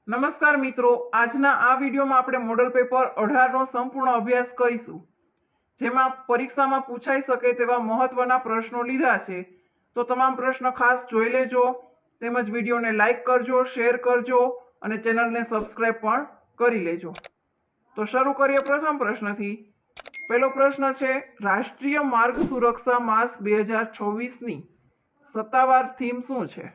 નમસ્કાર મિત્રો, આજના આ વિડીયોમાં આપણે મોડલ પેપર 18નો સંપૂર્ણ અભ્યાસ કરીશું, જેમાં પરીક્ષામાં પૂછાઈ શકે તેવા મહત્વના પ્રશ્નો લીધા છે. તો તમામ પ્રશ્નો ખાસ જોઈ લેજો, તેમજ વિડીયોને લાઈક કરજો, શેર કરજો અને ચેનલને સબસ્ક્રાઇબ પણ કરી લેજો. તો શરૂ કરીએ પ્રથમ પ્રશ્નથી. પહેલો પ્રશ્ન છે, રાષ્ટ્રીય માર્ગ સુરક્ષા માસ 2024ની સત્તાવાર થીમ શું છે?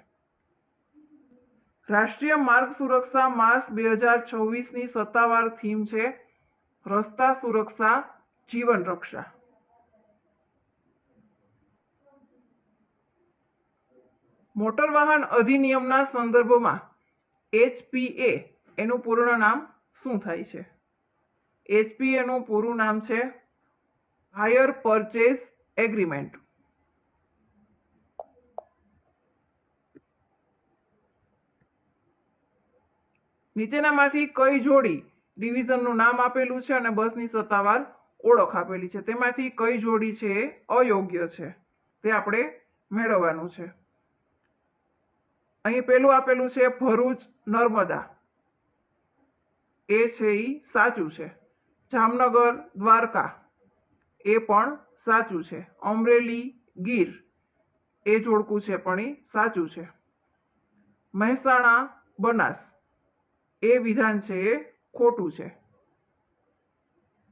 રાષ્ટ્રીય માર્ગ સુરક્ષા માસ 2024ની સત્તાવાર થીમ છે રસ્તા સુરક્ષા જીવન રક્ષા. મોટર વાહન અધિનિયમના સંદર્ભમાં HPA એનું પૂર્ણ નામ શું થાય છે? HPA નું પૂરું નામ છે હાયર પરચેઝ એગ્રીમેન્ટ. નીચેનામાંથી કઈ જોડી ડિવિઝનનું નામ આપેલું છે અને બસની સત્તાવાર ઓળખ આપેલી છે? તેમાંથી કઈ જોડી છે એ અયોગ્ય છે? તે આપણે મેળવવાનું છે. અહીં પેલું આપેલું છે ભરૂચ નર્મદા, એ છે એ સાચું છે. જામનગર દ્વારકા, એ પણ સાચું છે. અમરેલી ગીર, એ જોડકું છે પણ એ સાચું છે. મહેસાણા બનાસ, એ વિધાન છે એ ખોટું છે.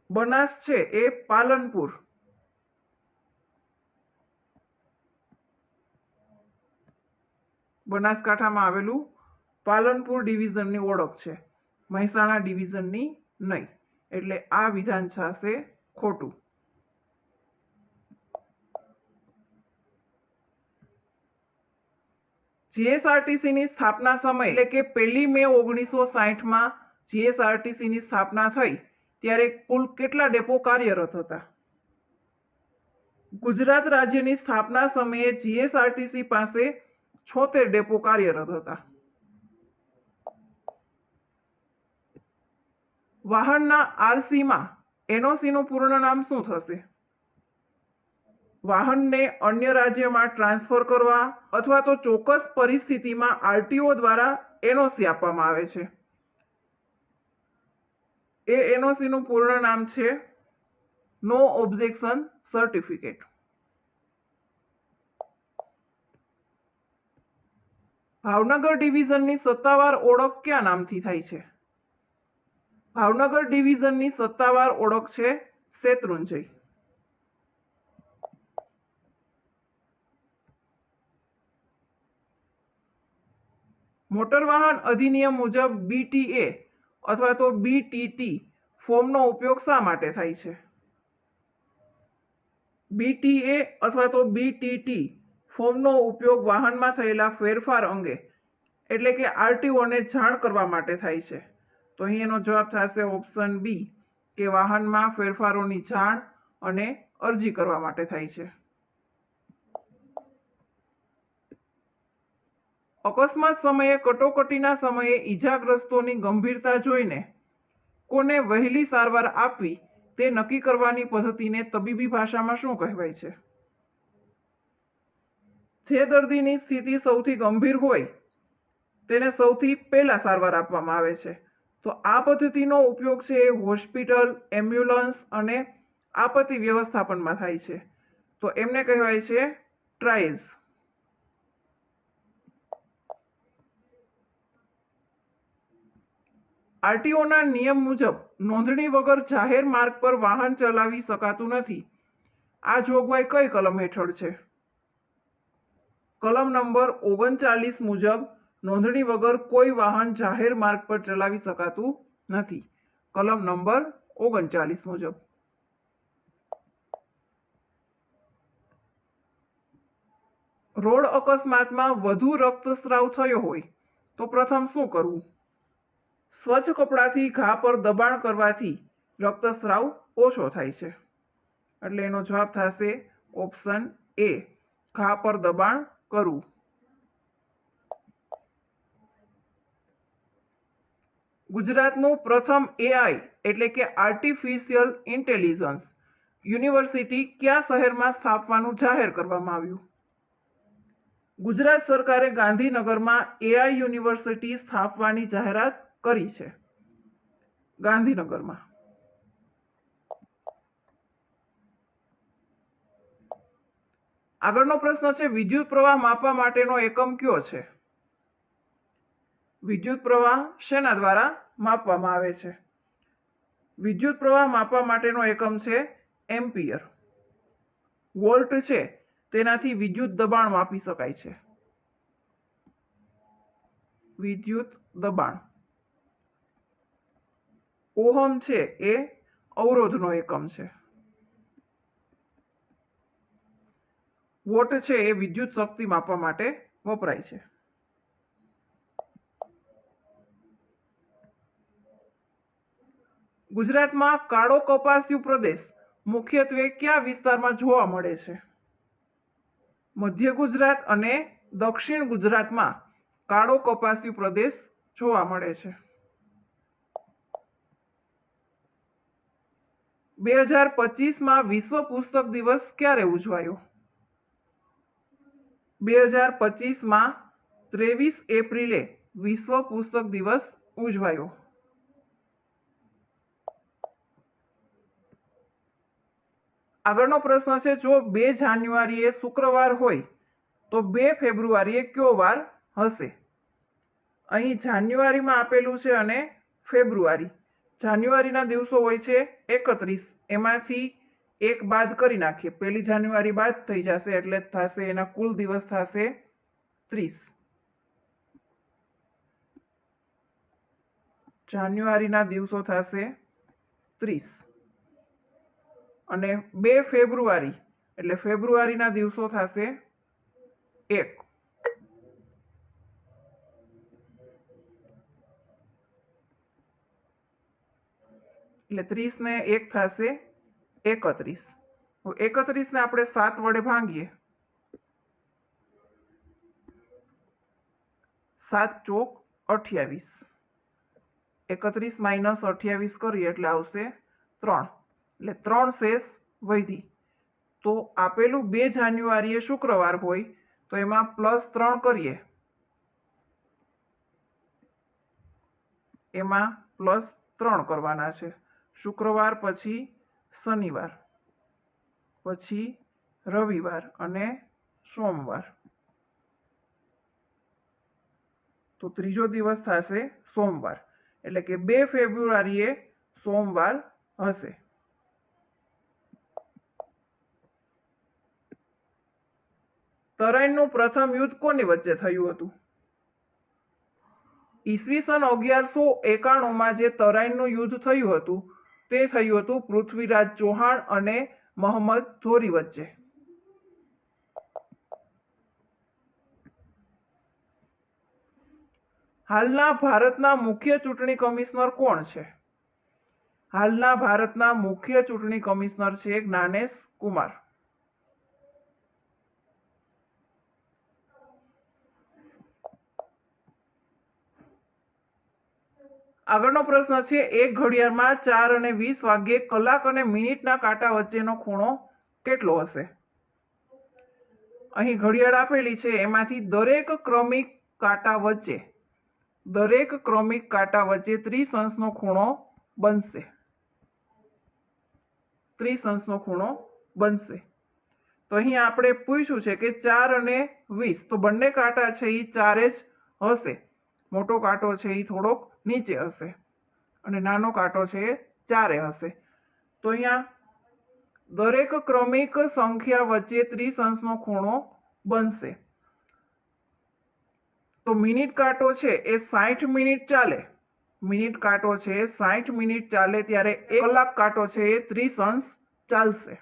બનાસ છે એ પાલનપુર, બનાસકાંઠામાં આવેલું પાલનપુર ડિવિઝનની ઓળખ છે, મહેસાણા ડિવિઝનની નહીં. એટલે આ વિધાન થશે ખોટું. જીએસઆરટીસીની સ્થાપના સમય એટલે કે 1 મે 1960માં જીએસઆરટીસીની સ્થાપના થઈ ત્યારે કુલ કેટલા ડેપો કાર્યરત હતા? ગુજરાત રાજ્યની સ્થાપના સમયે જીએસઆરટીસી પાસે 76 ડેપો કાર્યરત હતા. વાહનના આરસીમાં એનઓસીનું પૂર્ણ નામ શું થશે? વાહનને અન્ય રાજ્યમાં ટ્રાન્સફર કરવા અથવા તો ચોક્કસ પરિસ્થિતિમાં આરટીઓ દ્વારા એનઓસી આપવામાં આવે છે. એ એનઓસીનું પૂર્ણ નામ છે નો ઓબ્જેક્શન સર્ટિફિકેટ. ભાવનગર ડિવિઝનની સત્તાવાર ઓળખ કયા નામથી થાય છે? ભાવનગર ડિવિઝનની સત્તાવાર ઓળખ છે શેત્રુંજય. મોટર વાહન અધિનિયમ મુજબ BTA અથવા તો BTT ફોર્મનો ઉપયોગ શા માટે થાય છે? BTA અથવા તો BTT ફોર્મનો ઉપયોગ વાહનમાં થયેલા ફેરફાર અંગે એટલે કે આરટીઓને જાણ કરવા માટે થાય છે. તો અહીં એનો જવાબ થશે ઓપ્શન બી, કે વાહનમાં ફેરફારોની જાણ અને અરજી કરવા માટે થાય છે. અકસ્માત સમયે કટોકટીના સમયે ઈજાગ્રસ્તોની ગંભીરતા જોઈને કોને વહેલી સારવાર આપવી તે નક્કી કરવાની પદ્ધતિને તબીબી ભાષામાં શું કહેવાય છે? જે દર્દીની સ્થિતિ સૌથી ગંભીર હોય તેને સૌથી પહેલા સારવાર આપવામાં આવે છે. તો આ પદ્ધતિનો ઉપયોગ છે એ હોસ્પિટલ, એમ્બ્યુલન્સ અને આપત્તિ વ્યવસ્થાપનમાં થાય છે. તો એમને કહેવાય છે ટ્રાઇઝ. આરટીઓના નિયમ મુજબ નોંધણી વગર જાહેર માર્ગ પર વાહન ચલાવી શકાતું નથી. આ જોગવાઈ કઈ કલમ હેઠળ છે? કલમ નંબર 39 મુજબ નોંધણી વગર કોઈ વાહન જાહેર માર્ગ પર ચલાવી શકાતું નથી. કલમ નંબર 39 મુજબ. રોડ અકસ્માતમાં વધુ રક્તસ્રાવ થયો હોય તો પ્રથમ શું કરવું? સ્વચ્છ કપડાથી ઘા પર દબાણ કરવાથી રક્તસ્રાવ ઓછો થાય છે. એટલે એનો જવાબ થશે ઓપ્શન એ, ઘા પર દબાણ કરવું. ગુજરાતનું પ્રથમ AI એટલે કે આર્ટિફિશિયલ ઇન્ટેલિજન્સ યુનિવર્સિટી કયા શહેરમાં સ્થાપવાનું જાહેર કરવામાં આવ્યું? ગુજરાત સરકારે ગાંધીનગરમાં AI યુનિવર્સિટી સ્થાપવાની જાહેરાત કરી છે? ગાંધીનગરમાં. આગળનો પ્રશ્ન છે વિદ્યુત પ્રવાહ માપવા માટેનો એકમ કયો છે? વિદ્યુત પ્રવાહ શેના દ્વારા માપવામાં આવે છે? વિદ્યુત પ્રવાહ માપવા માટેનો એકમ છે એમ્પિયર. વોલ્ટ છે તેનાથી વિદ્યુત દબાણ માપી શકાય છે. વિદ્યુત દબાણ. ઓહમ છે એ અવરોધનો એકમ છે. વોટ છે એ વિદ્યુત શક્તિ માપવા માટે વપરાય છે. ગુજરાતમાં કાળો કપાસિયું પ્રદેશ મુખ્યત્વે કયા વિસ્તારમાં જોવા મળે છે? મધ્ય ગુજરાત અને દક્ષિણ ગુજરાતમાં કાળો કપાસિયું પ્રદેશ જોવા મળે છે. 2025માં વિશ્વ પુસ્તક દિવસ ક્યારે ઉજવાયો? 2025માં 23 એપ્રિલે વિશ્વ પુસ્તક દિવસ ઉજવાયો. આગળનો પ્રશ્ન છે જો 2 જાન્યુઆરીએ શુક્રવાર હોય તો 2 ફેબ્રુઆરીએ કયો વાર હશે? અહીં જાન્યુઆરીમાં આપેલું છે અને ફેબ્રુઆરી. જાન્યુઆરીના દિવસો હોય છે 31, એમાંથી એક બાદ કરી નાખીએ, 1 જાન્યુઆરી બાદ થઈ જશે એટલે થશે એના કુલ દિવસ થશે 30. જાન્યુઆરીના દિવસો થશે 30 અને 2 ફેબ્રુઆરી એટલે ફેબ્રુઆરીના દિવસો થશે 1. એટલે 30 ને 1 થશે 31. 31 ને આપણે 7 વડે ભાંગીએ, 7 ચોક 28. 31 માઇનસ 28 કરીએ એટલે આવશે 3. એટલે 3 શેષ વધી. તો આપેલું 2 જાન્યુઆરીએ શુક્રવાર હોય તો એમાં +3 કરીએ, એમાં +3 કરવાના છે. શુક્રવાર પછી શનિવાર, પછી રવિવાર અને સોમવાર. તો ત્રીજો દિવસ થશે સોમવાર, એટલે કે 2 ફેબ્રુઆરીએ સોમવાર હશે. તરાઈનું પ્રથમ યુદ્ધ કોની વચ્ચે થયું હતું? ઈસવીસન 1191માં જે તરાઈનું યુદ્ધ થયું હતું તે થયું હતું પૃથ્વીરાજ ચૌહાણ અને મોહમ્મદ ઘોરી વચ્ચે. હાલના ભારતના મુખ્ય ચૂંટણી કમિશનર કોણ છે? હાલના ભારતના મુખ્ય ચૂંટણી કમિશનર છે જ્ઞાનેશ કુમાર. આગળનો પ્રશ્ન છે એક ઘડિયાળમાં 4 અને 20 વાગ્યે કલાક અને મિનિટના કાંટા વચ્ચેનો ખૂણો કેટલો હશે? અહીં ઘડિયાળ આપેલી છે એમાંથી દરેક ક્રમિક કાંટા વચ્ચે 30 અંશનો ખૂણો બનશે. 30 અંશનો ખૂણો બનશે. તો અહીં આપણે પૂછ્યું છે કે 4 અને 20, તો બંને કાંટા છે એ 4 જ હશે. મોટો કાંટો છે એ થોડોક નીચે હશે અને નાનો કાંટો છે એ 4 હશે. તો અહીંયા દરેક ક્રમિક સંખ્યા વચ્ચે 30 અંશનો ખૂણો બનશે. તો મિનિટ કાંટો છે એ 60 મિનિટ ચાલે, મિનિટ કાંટો છે 60 મિનિટ ચાલે ત્યારે 1 કલાક કાંટો છે એ 30 અંશ ચાલશે.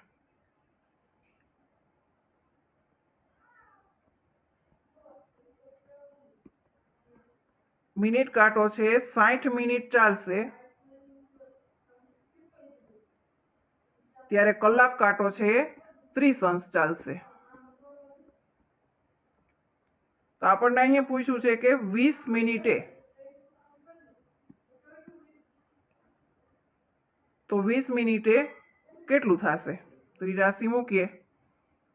મિનિટ કાંટો છે 60 મિનિટ ચાલશે ત્યારે કલાક કાંટો છે 30 અંશ ચાલશે. તો આપણને અહીંયા પૂછ્યું છે કે 20 મિનિટે, તો 20 મિનિટે કેટલું થશે? ત્રિરાશી મૂકીએ,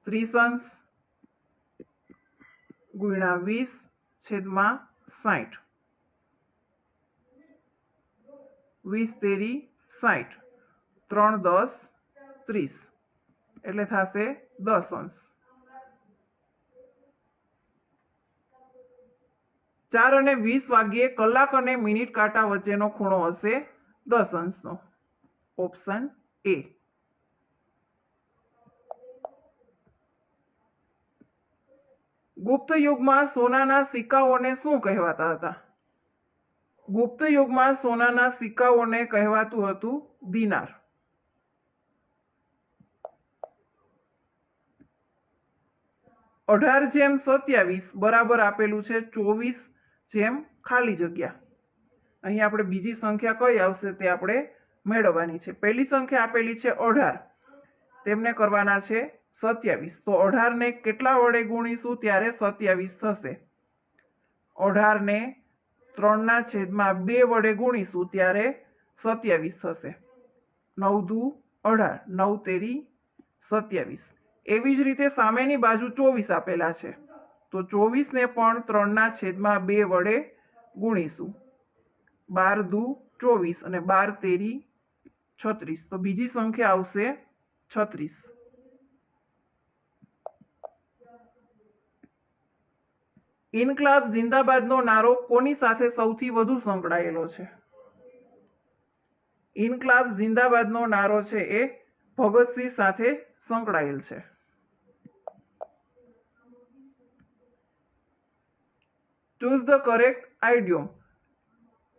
30 અંશ ગુણ્યા 20/60. 20 તેરી 60, 3 10 30 એટલે થશે 10 અંશ। 4 અને 20 વાગ્યે કલાક અને મિનિટ કાંટા વચ્ચેનો ખૂણો હશે 10 અંશનો। Option A. ગુપ્ત યુગમાં સોનાના સિક્કાઓને શું કહેવાતા હતા? ગુપ્ત યુગમાં સોનાના સિક્કાઓને કહેવાતું હતું દિનાર। અઢાર જેમ 27 બરાબર આપેલું છે 24 જેમ ખાલી જગ્યા। અહીં આપણે બીજી સંખ્યા કઈ આવશે તે આપણે મેળવવાની છે। પહેલી સંખ્યા આપેલી છે 18, તેમને કરવાના છે 27, તો 18 ને કેટલા વડે ગુણીશું ત્યારે 27 થશે? 18 ને 3/2 વડે ગુણીશું ત્યારે 27 થશે। 9 દુ 18, 9 તેરી 27। એવી જ રીતે સામેની બાજુ 24 આપેલા છે, તો 24 ને પણ 3/2 વડે ગુણીશું। 12 દુ 24 અને 12 તેરી 36, તો બીજી સંખ્યા આવશે 36। ઇન્કલાબ જિંદાબાદનો નારો કોની સાથે સૌથી વધુ સંકળાયેલો છે? ઇન્કલાબ જિંદાબાદનો નારો છે એ ભગતસિંહ સાથે સંકળાયેલ છે। Choose the correct idiom.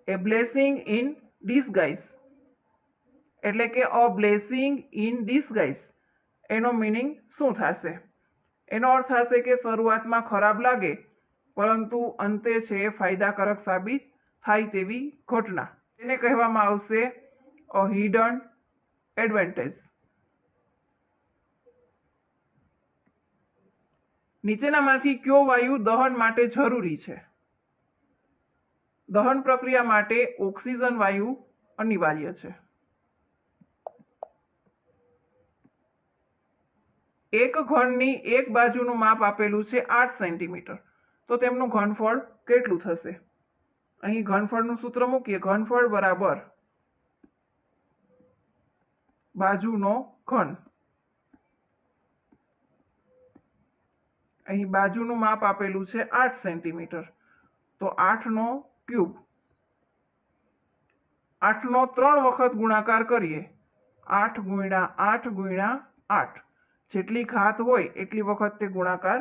A blessing in disguise એટલે કે અ બ્લેસિંગ ઇન ડિસગાઇઝ એનો મિનિંગ શું થશે? એનો અર્થ થશે કે શરૂઆતમાં ખરાબ લાગે પરંતુ અંતે છે એ ફાયદાકારક સાબિત થાય તેવી ઘટના, એને કહેવામાં આવશે અ હિડન એડવાન્ટેજ। નીચેનામાંથી કયો વાયુ દહન માટે જરૂરી છે? દહન પ્રક્રિયા માટે ઓક્સિજન વાયુ અનિવાર્ય છે। એક ઘનની એક બાજુનું માપ આપેલું છે 8 સેન્ટીમીટર, તો તેમનું ઘનફળ કેટલું થશે? અહીં ઘનફળનું સૂત્ર મૂકીએ, ઘનફળ બરાબર બાજુનો ઘન। અહીં બાજુનું માપ આપેલું છે 8 સેન્ટીમીટર, તો 8 નો ક્યુબ, 8 નો 3 વખત ગુણાકાર કરીએ, 8 ગુણ્યા 8 ગુણ્યા 8, જેટલી ઘાત હોય એટલી વખત તે ગુણાકાર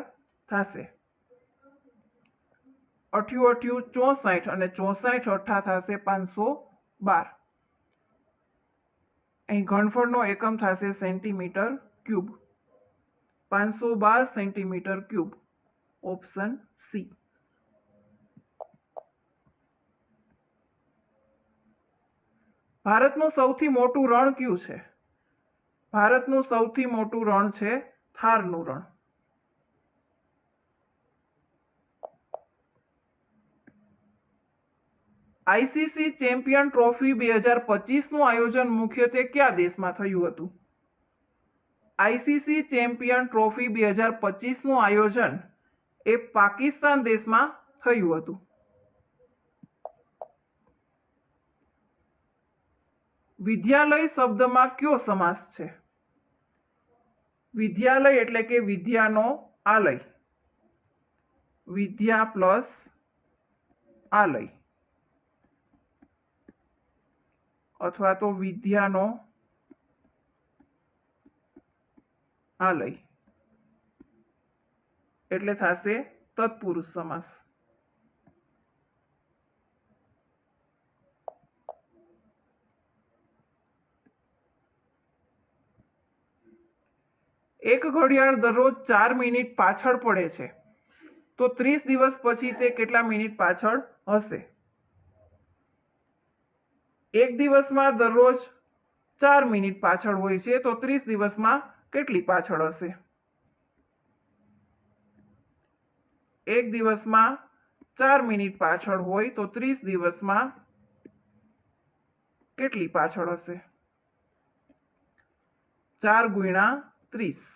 થશે। 8 8 64 અને 64 અઠ્ઠા થશે 512। અહીં ઘનફળનો એકમ થશે centimetre cube, 512 centimetre cube. Option C. ભારતનું સૌથી મોટું રણ કયું છે? ભારતનું સૌથી મોટું રણ છે થારનું રણ। આઈસીસી ચેમ્પિયન ટ્રોફી 2025નું આયોજન મુખ્યત્વે કયા દેશમાં થયું હતું? આઈસીસી ચેમ્પિયન ટ્રોફી 2025નું આયોજન એ પાકિસ્તાન દેશમાં થયું હતું। વિદ્યાલય શબ્દમાં કયો સમાસ છે? વિદ્યાલય એટલે કે વિદ્યાનો આલય, વિદ્યા પ્લસ આલય, અથવા તો વિદ્યાનો આલય એટલે થશે તત્પુરુષ સમાસ। એક ઘડિયાળ દરરોજ 4 મિનિટ પાછળ પડે છે, તો 30 દિવસ પછી તે કેટલા મિનિટ પાછળ હશે? એક દિવસમાં દરરોજ 4 મિનિટ પાછળ હોય છે, તો 30 દિવસમાં કેટલી પાછળ હશે? એક દિવસમાં 4 મિનિટ પાછળ હોય તો 30 દિવસમાં કેટલી પાછળ હશે? 4 ગુણ્યા 30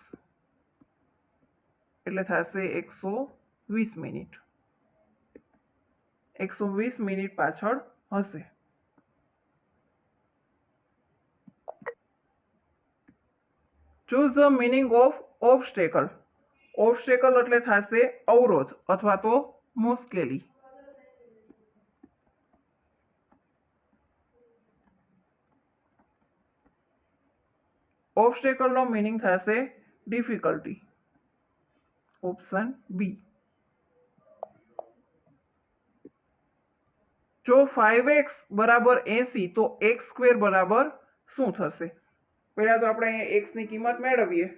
એટલે થશે 120 મિનિટ। 120 મિનિટ પાછળ હશે। Choose the meaning of obstacle. Obstacle એટલે થશે અવરોધ અથવા તો મુશ્કેલી. ઓબસ્ટેકલ નો મિનિંગ થશે ડિફિકલ્ટી. Option B. જો 5x બરાબર 80 તો x સ્ક્વેર બરાબર શું થશે? પહેલા તો આપણે અહીંયા x ની કિંમત મેળવીએ.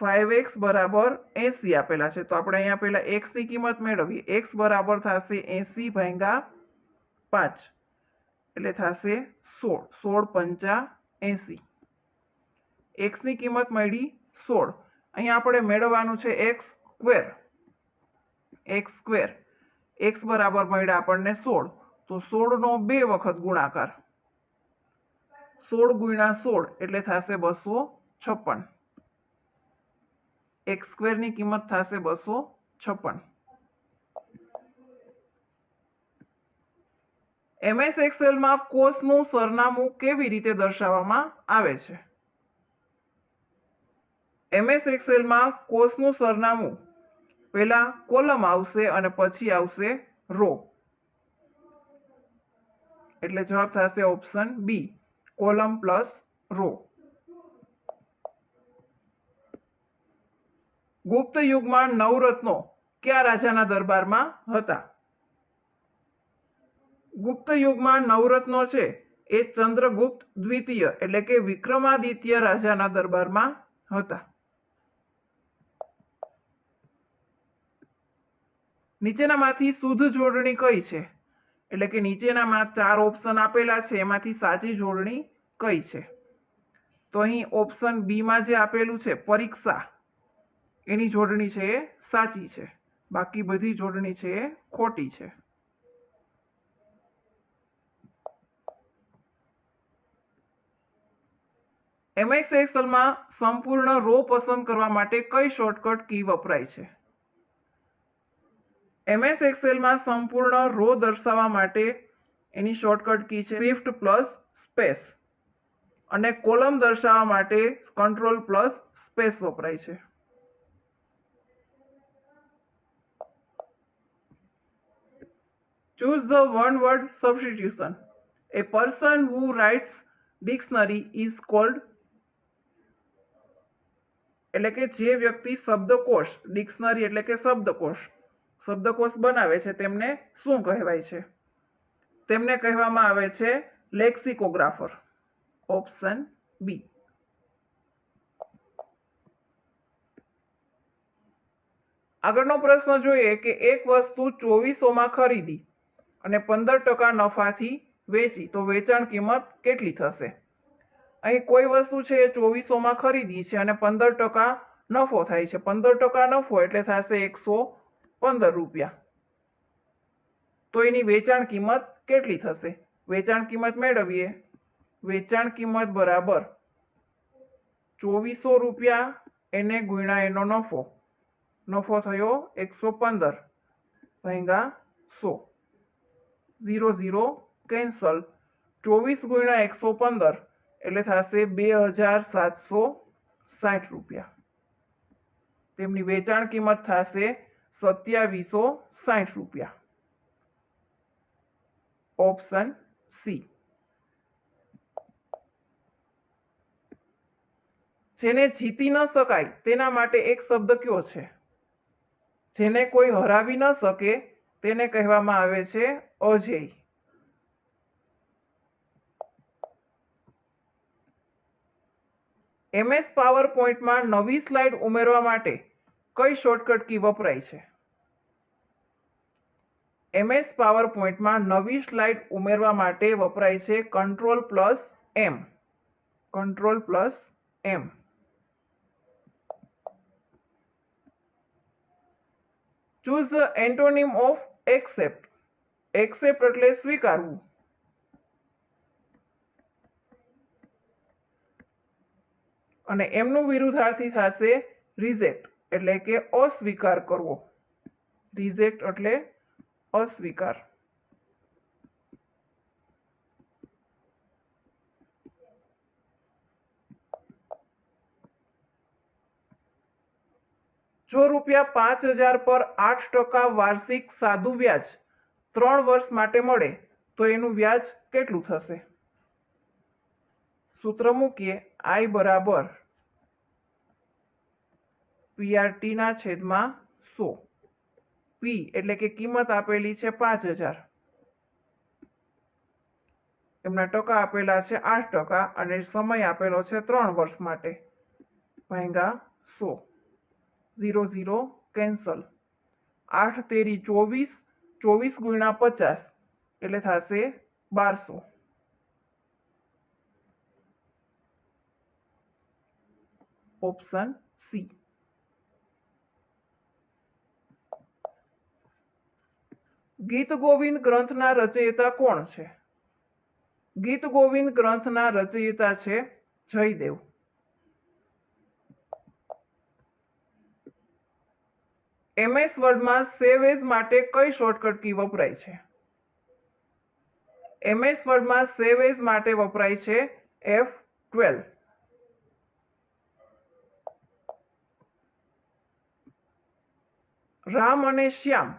5x બરાબર 80 આપેલા છે, તો આપણે અહીંયા પહેલા x ની કિંમત મેળવીએ. x બરાબર થશે 80 ભાગ્યા 5 એટલે થશે 16. 16 પંચા 80. x ની કિંમત મળી 16. અહીંયા આપણે મેળવવાનું છે x square. x square x બરાબર મળ્યા આપણને 16, તો 16 નો 2 વખત ગુણાકાર. 16 ગુણ્યા 16 એટલે થશે 256. x સ્ક્વેર ની કિંમત થશે 256. MS એક્સેલ માં કોષનું સરનામું કેવી રીતે દર્શાવવામાં આવે છે? MS એક્સેલ માં કોષનું સરનામું પહેલા કોલમ આવશે અને પછી આવશે રો. એટલે જવાબ થશે option B, column plus row. ગુપ્ત યુગમાં નવરત્નો કયા રાજાના દરબારમાં હતા? ગુપ્ત યુગમાં નવરત્નો છે એ ચંદ્રગુપ્ત દ્વિતીય એટલે કે વિક્રમાદિત્ય રાજાના દરબારમાં હતા. નીચેનામાંથી શુદ્ધ જોડણી કઈ છે? એટલે કે નીચેનામાં 4 ઓપ્શન આપેલા છે, એમાંથી સાચી જોડણી કઈ છે? તો અહીં ઓપ્શન બી માં જે આપેલું છે પરીક્ષા, એની જોડણી છે એ સાચી છે. બાકી બધી જોડણી છે એ ખોટી છે. MS એક્સેલમાં સંપૂર્ણ રો પસંદ કરવા માટે કઈ શોર્ટકટ કી વપરાય છે? MS એક્સેલમાં સંપૂર્ણ રો દર્શાવવા માટે એની શોર્ટકટ કી છે શિફ્ટ પ્લસ સ્પેસ, અને કોલમ દર્શાવવા માટે કંટ્રોલ પ્લસ સ્પેસ વપરાય છે. Choose the one word substitution. A person who writes dictionary is called. એટલે કે જે વ્યક્તિ શબ્દકોશ, ડિક્શનરી એટલે કે શબ્દકોશ બનાવે છે તેમને શું કહેવાય છે? તેમને કહેવામાં આવે છે લેક્સિકોગ્રાફર. Option B. આગળનો પ્રશ્ન જોઈએ કે એક વસ્તુ 2400માં ખરીદી અને 15% નફાથી વેચી તો વેચાણ કિંમત કેટલી થશે? અહીં કોઈ વસ્તુ છે એ 2400માં ખરીદી છે અને 15% નફો થાય છે. 15% નફો એટલે થશે 115 રૂપિયા. તો એની વેચાણ કિંમત કેટલી થશે? વેચાણ કિંમત મેળવીએ. વેચાણ કિંમત બરાબર 2400 રૂપિયા એને ગુણ્યા એનો નફો. નફો થયો 115 ભાગ્યા 100. 0 0 કેન્સલ. 24 ગુણ્યા 115 એટલે થશે 2760 રૂપિયા. તેમની વેચાણ કિંમત થશે 2760 રૂપિયા. Option C. જેને જીતી ન શકાય તેના માટે એક શબ્દ કયો છે? જેને કોઈ હરાવી ન શકે તેને કહેવામાં આવે છે અજેય. MS પાવરપોઈન્ટમાં નવી સ્લાઇડ ઉમેરવા માટે કઈ શોર્ટકટ કી વપરાય છે? MS પાવરપોઈન્ટમાં નવી સ્લાઇડ ઉમેરવા માટે વપરાય છે control plus M. Control plus M. Choose the antonym of accept. Accept એટલે સ્વીકારવું. અને એમનું વિરુદ્ધાર્થી થશે રિજેક્ટ એટલે કે અસ્વીકાર કરવો. રિજેક્ટ એટલે અસ્વીકાર. જો ₹5000 પર 8% વાર્ષિક સાદું વ્યાજ 3 વર્ષ માટે મળે તો એનું વ્યાજ કેટલું થશે? સૂત્ર મૂકીએ, I બરાબર PRT/100. P એટલે કે કિંમત આપેલી છે 5000, એમના ટકા આપેલા છે 8% અને સમય આપેલો છે 3 વર્ષ માટે, ભાગ્યા 100. 0 0 કેન્સલ. 8 તેરી 24, 24 ગુણ્યા 50 એટલે થશે 1200. Option C. ગીત ગોવિંદ ગ્રંથના રચયિતા કોણ છે? ગીત ગોવિંદ ગ્રંથના રચયિતા છે જયદેવ. MS વર્ડમાં સેવ એઝ માટે કઈ શોર્ટકટ કી વપરાય છે? MS વર્ડમાં સેવ એઝ માટે વપરાય છે F12. રામ અને શ્યામ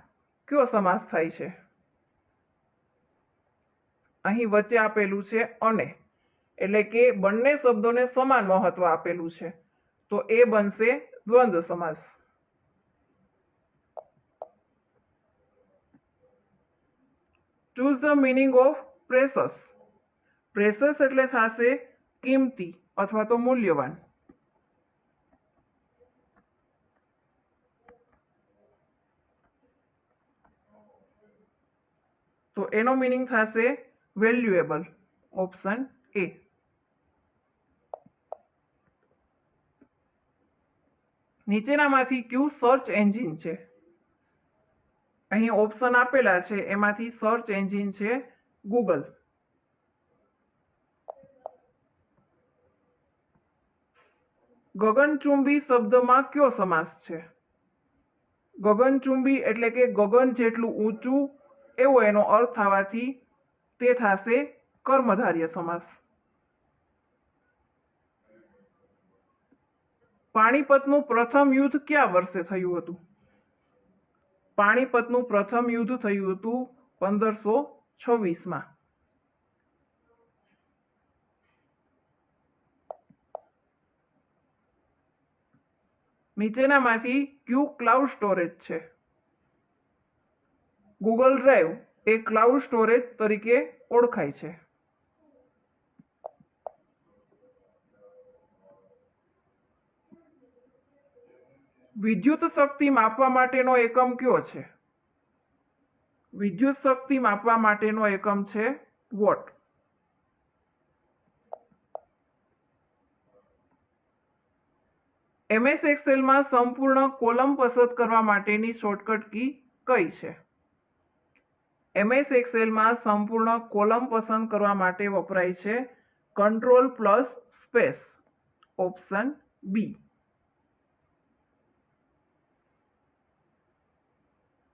કયો સમાસ થાય છે? અહીં વચ્ચે આપેલું છે અને, એટલે કે બંને શબ્દોને સમાન મહત્વ આપેલું છે, તો એ બનશે દ્વંદ્વ સમાસ. Choose the meaning of precious. Precious એટલે થશે કિંમતી અથવા તો મૂલ્યવાન. તો એનો મિનિંગ થશે વેલ્યુએબલ. Option A. નીચેનામાંથી કયું સર્ચ એન્જિન છે? અહીં ઓપ્શન આપેલા છે, એમાંથી સર્ચ એન્જિન છે ગૂગલ. ગગનચુંબી શબ્દમાં કયો સમાસ છે? ગગનચુંબી એટલે કે ગગન જેટલું ઊંચું એવો એનો અર્થ થવાથી તે થશે કર્મધારય સમાસ. પાણીપતનું પ્રથમ યુદ્ધ કયા વર્ષે થયું હતું? પાણીપતનું પ્રથમ યુદ્ધ થયું હતું 1526માં. નીચેનામાંથી કયું ક્લાઉડ સ્ટોરેજ છે? ગૂગલ ડ્રાઈવ એ ક્લાઉડ સ્ટોરેજ તરીકે ઓળખાય છે. વિદ્યુત શક્તિ માપવા માટેનો એકમ કયો છે? વિદ્યુત શક્તિ માપવા માટેનો એકમ છે વોટ. MS એક્સેલમાં સંપૂર્ણ કોલમ પસંદ કરવા માટેની શોર્ટકટ કી કઈ છે? MS એક્સેલમાં સંપૂર્ણ કોલમ પસંદ કરવા માટે વપરાય છે Ctrl+Space. ઓપ્શન બી.